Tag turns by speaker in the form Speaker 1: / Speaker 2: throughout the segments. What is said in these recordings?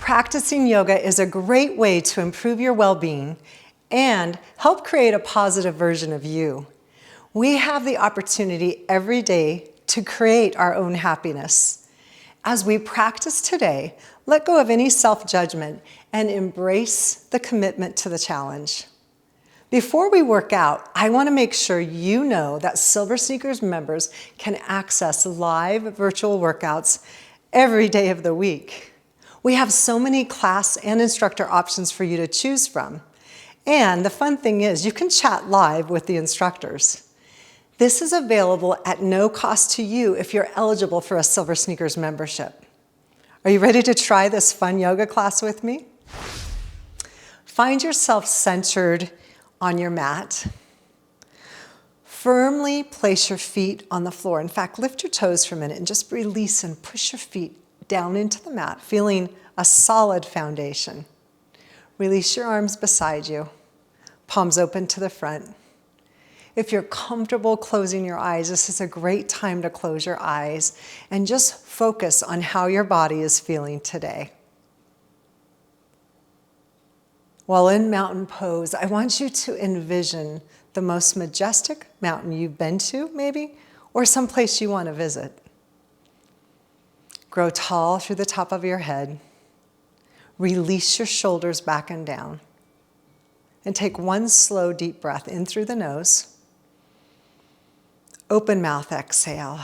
Speaker 1: Practicing yoga is a great way to improve your well-being and help create a positive version of you. We have the opportunity every day to create our own happiness. As we practice today, let go of any self-judgment and embrace the commitment to the challenge. Before we work out, I want to make sure you know that SilverSneakers members can access live virtual workouts every day of the week. We have so many class and instructor options for you to choose from. And the fun thing is, you can chat live with the instructors. This is available at no cost to you if you're eligible for a SilverSneakers membership. Are you ready to try this fun yoga class with me? Find yourself centered on your mat. Firmly place your feet on the floor. In fact, lift your toes for a minute and just release and push your feet down into the mat, feeling a solid foundation. Release your arms beside you, palms open to the front. If you're comfortable closing your eyes, this is a great time to close your eyes and just focus on how your body is feeling today. While in mountain pose, I want you to envision the most majestic mountain you've been to, maybe, or someplace you want to visit. Grow tall through the top of your head. Release your shoulders back and down. And take one slow, deep breath in through the nose. Open mouth, exhale.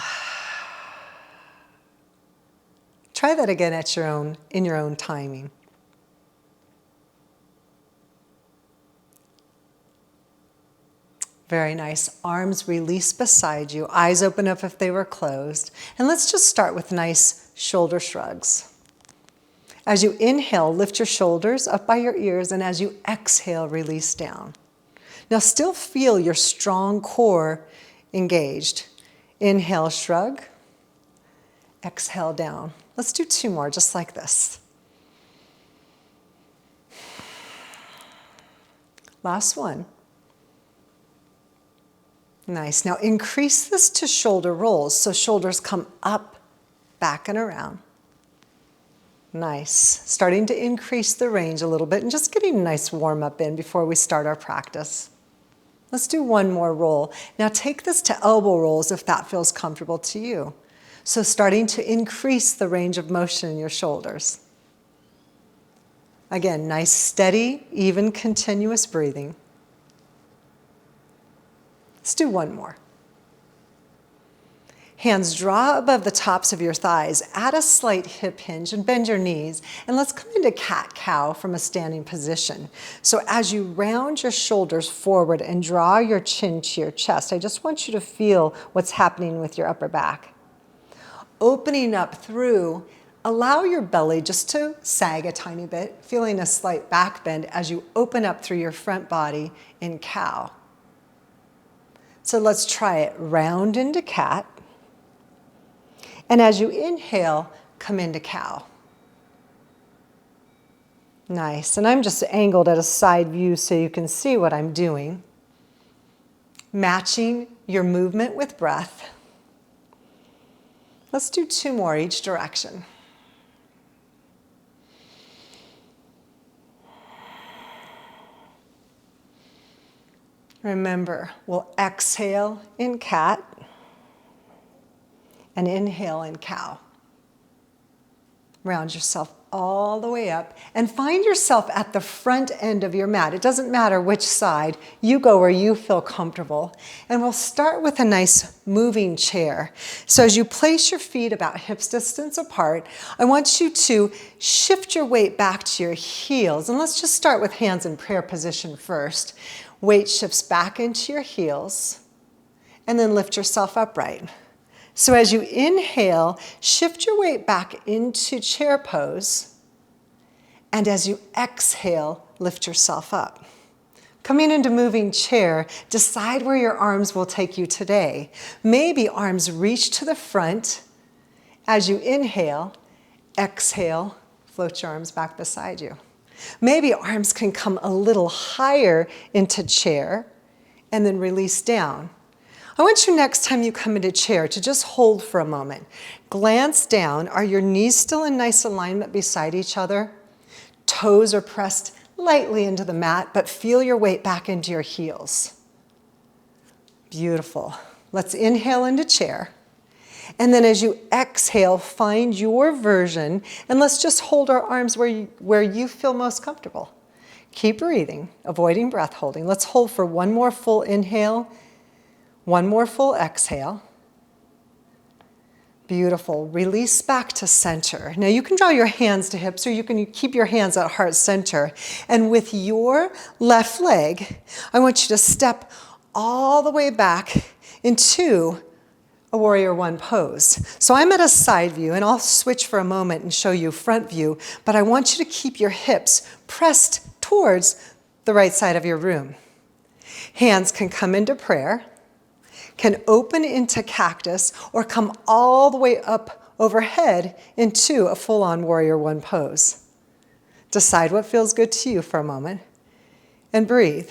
Speaker 1: Try that again in your own timing. Very nice. Arms release beside you. Eyes open up if they were closed. And let's just start with nice shoulder shrugs. As you inhale, lift your shoulders up by your ears, and as you exhale, release down. Now still feel your strong core engaged. Inhale, shrug. Exhale, down. Let's do two more, just like this. Last one. Nice. Now increase this to shoulder rolls, so shoulders come up, back, and around. Nice. Starting to increase the range a little bit and just getting a nice warm up in before we start our practice. Let's do one more roll. Now take this to elbow rolls if that feels comfortable to you. So starting to increase the range of motion in your shoulders. Again, nice, steady, even, continuous breathing. Let's do one more. Hands draw above the tops of your thighs. Add a slight hip hinge and bend your knees. And let's come into cat-cow from a standing position. So as you round your shoulders forward and draw your chin to your chest, I just want you to feel what's happening with your upper back. Opening up through, allow your belly just to sag a tiny bit, feeling a slight back bend as you open up through your front body in cow. So let's try it. Round into cat. And as you inhale, come into cow. Nice. And I'm just angled at a side view so you can see what I'm doing. Matching your movement with breath. Let's do two more each direction. Remember, we'll exhale in cat and inhale in cow. Round yourself all the way up and find yourself at the front end of your mat. It doesn't matter which side, you go where you feel comfortable. And we'll start with a nice moving chair. So as you place your feet about hips distance apart, I want you to shift your weight back to your heels. And let's just start with hands in prayer position first. Weight shifts back into your heels and then lift yourself upright. So as you inhale, shift your weight back into chair pose. And as you exhale, lift yourself up. Coming into moving chair, decide where your arms will take you today. Maybe arms reach to the front. As you inhale, exhale, float your arms back beside you. Maybe arms can come a little higher into chair and then release down. I want you next time you come into chair to just hold for a moment. Glance down. Are your knees still in nice alignment beside each other? Toes are pressed lightly into the mat, but feel your weight back into your heels. Beautiful. Let's inhale into chair. And then as you exhale, find your version, and let's just hold our arms where you feel most comfortable. Keep breathing, avoiding breath holding. Let's hold for one more full inhale, one more full exhale. Beautiful. Release back to center. Now you can draw your hands to hips, or you can keep your hands at heart center. And with your left leg, I want you to step all the way back into a warrior one pose. So I'm at a side view, and I'll switch for a moment and show you front view, but I want you to keep your hips pressed towards the right side of your room. Hands can come into prayer, can open into cactus, or come all the way up overhead into a full-on warrior one pose. Decide what feels good to you for a moment, and breathe.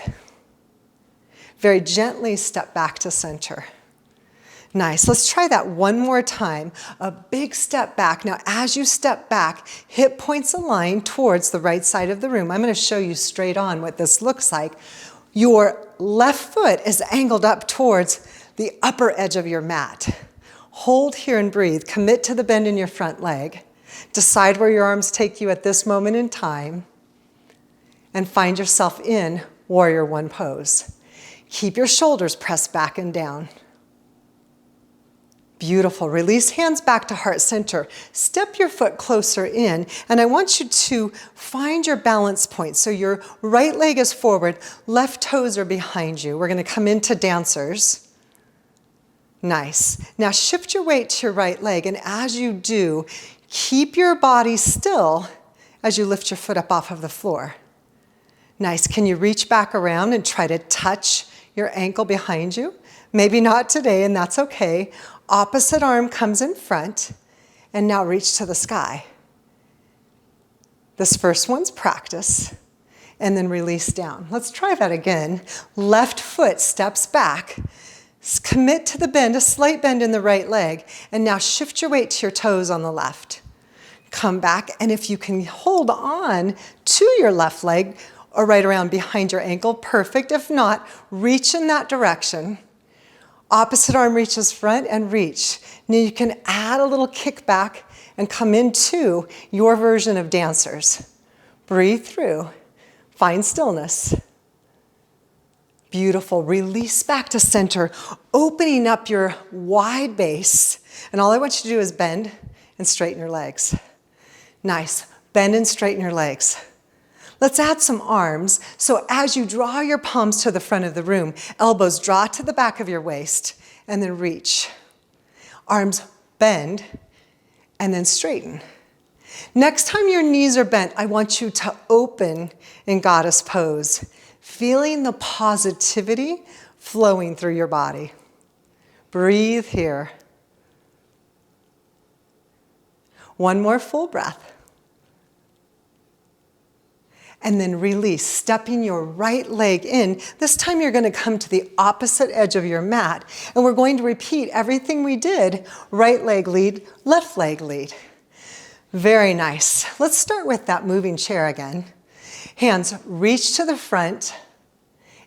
Speaker 1: Very gently step back to center. Nice. Let's try that one more time. A big step back. Now, as you step back, hip points align towards the right side of the room. I'm going to show you straight on what this looks like. Your left foot is angled up towards the upper edge of your mat. Hold here and breathe. Commit to the bend in your front leg. Decide where your arms take you at this moment in time, and find yourself in warrior one pose. Keep your shoulders pressed back and down. Beautiful. Release hands back to heart center. Step your foot closer in, and I want you to find your balance point. So your right leg is forward, left toes are behind you. We're going to come into dancers. Nice. Now shift your weight to your right leg, and as you do, keep your body still as you lift your foot up off of the floor. Nice. Can you reach back around and try to touch your ankle behind you? Maybe not today, and that's okay. Opposite arm comes in front, and now reach to the sky. This first one's practice, and then release down. Let's try that again. Left foot steps back. Commit to the bend, a slight bend in the right leg, and now shift your weight to your toes on the left. Come back, and if you can hold on to your left leg or right around behind your ankle, perfect. If not, reach in that direction. Opposite arm reaches front and reach. Now you can add a little kickback and come into your version of dancers. Breathe through. Find stillness. Beautiful. Release back to center, opening up your wide base. And all I want you to do is bend and straighten your legs. Nice. Bend and straighten your legs. Let's add some arms. So as you draw your palms to the front of the room, elbows draw to the back of your waist, and then reach. Arms bend, and then straighten. Next time your knees are bent, I want you to open in goddess pose, feeling the positivity flowing through your body. Breathe here. One more full breath. And then release, stepping your right leg in. This time you're going to come to the opposite edge of your mat, and we're going to repeat everything we did. Right leg lead, left leg lead. Very nice. Let's start with that moving chair again. Hands reach to the front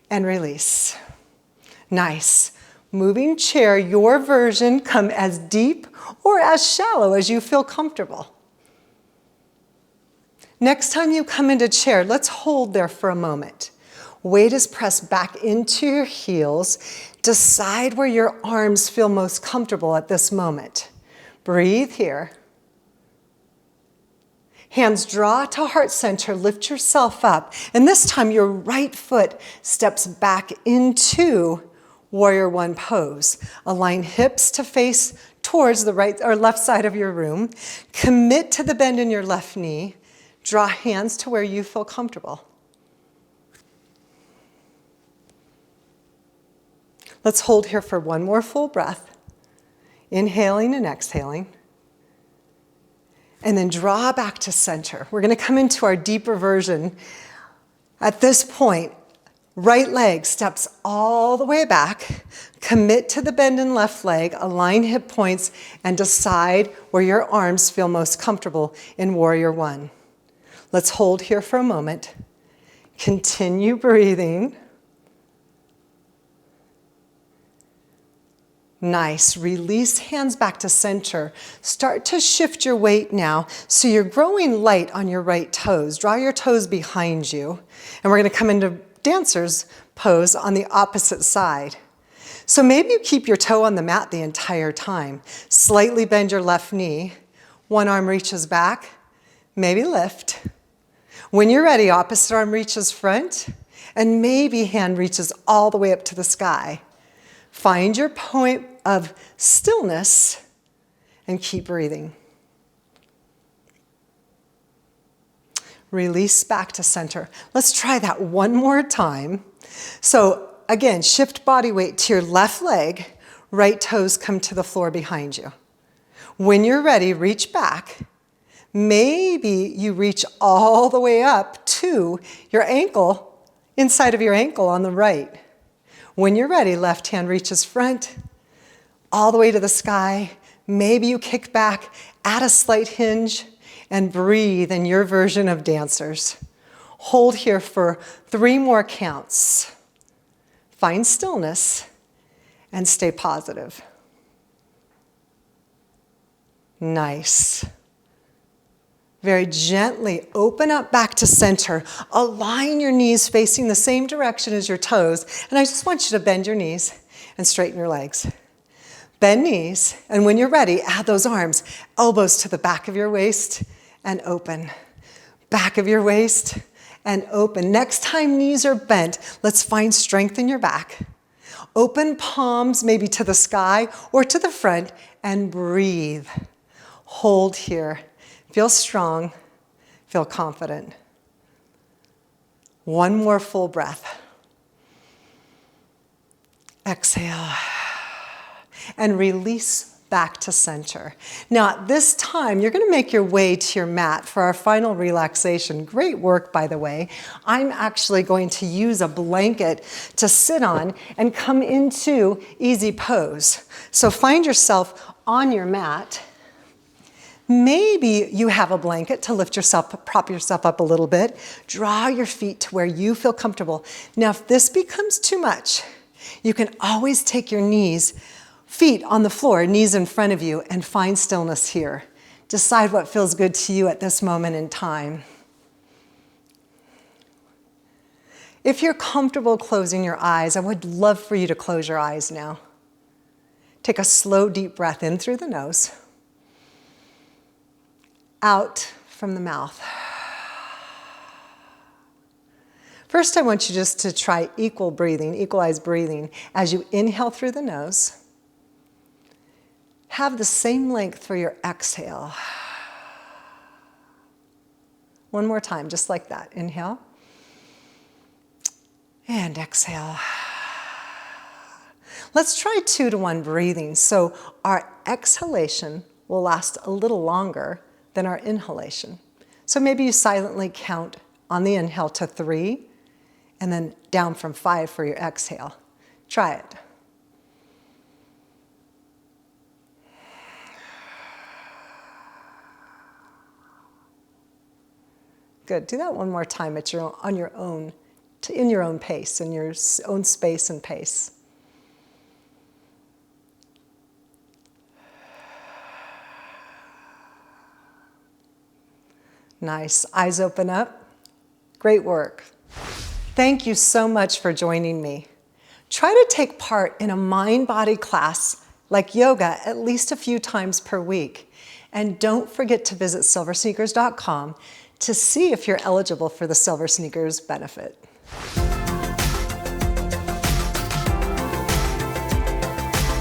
Speaker 1: and release. Nice. Moving chair, your version, come as deep or as shallow as you feel comfortable. Next time you come into chair, let's hold there for a moment. Weight is pressed back into your heels. Decide where your arms feel most comfortable at this moment. Breathe here. Hands draw to heart center, lift yourself up. And this time your right foot steps back into warrior one pose. Align hips to face towards the right or left side of your room. Commit to the bend in your left knee. Draw hands to where you feel comfortable. Let's hold here for one more full breath. Inhaling and exhaling. And then draw back to center. We're going to come into our deeper version. At this point, right leg steps all the way back. Commit to the bend in left leg, align hip points, and decide where your arms feel most comfortable in warrior one. Let's hold here for a moment. Continue breathing. Nice. Release hands back to center. Start to shift your weight now so you're growing light on your right toes. Draw your toes behind you. And we're going to come into dancer's pose on the opposite side. So maybe you keep your toe on the mat the entire time. Slightly bend your left knee. One arm reaches back. Maybe lift. When you're ready, opposite arm reaches front. And maybe hand reaches all the way up to the sky. Find your point of stillness and keep breathing. Release back to center. Let's try that one more time. So again, shift body weight to your left leg. Right toes come to the floor behind you. When you're ready, reach back. Maybe you reach all the way up to your ankle, inside of your ankle on the right. When you're ready, left hand reaches front, all the way to the sky. Maybe you kick back, add a slight hinge, and breathe in your version of dancers. Hold here for 3 more counts. Find stillness and stay positive. Nice. Very gently open up back to center. Align your knees facing the same direction as your toes. And I just want you to bend your knees and straighten your legs. Bend knees, and when you're ready, add those arms. Elbows to the back of your waist and open. Back of your waist and open. Next time knees are bent, let's find strength in your back. Open palms maybe to the sky or to the front and breathe. Hold here. Feel strong, feel confident. One more full breath. Exhale. And release back to center. Now, at this time, you're going to make your way to your mat for our final relaxation. Great work, by the way. I'm actually going to use a blanket to sit on and come into easy pose. So find yourself on your mat. Maybe you have a blanket to lift yourself, prop yourself up a little bit. Draw your feet to where you feel comfortable. Now, if this becomes too much, you can always take your feet on the floor, knees in front of you, and find stillness here. Decide what feels good to you at this moment in time. If you're comfortable closing your eyes, I would love for you to close your eyes now. Take a slow, deep breath in through the nose. Out from the mouth. First, I want you just to try equalized breathing. As you inhale through the nose, have the same length for your exhale. One more time, just like that. Inhale and exhale. Let's try 2-to-1 breathing. So our exhalation will last a little longer than our inhalation. So maybe you silently count on the inhale to 3 and then down from 5 for your exhale. Try it. Good. Do that one more time on your own, in your own pace, in your own space and pace. Nice. Eyes open up. Great work. Thank you so much for joining me. Try to take part in a mind-body class like yoga at least a few times per week. And don't forget to visit SilverSneakers.com to see if you're eligible for the SilverSneakers benefit.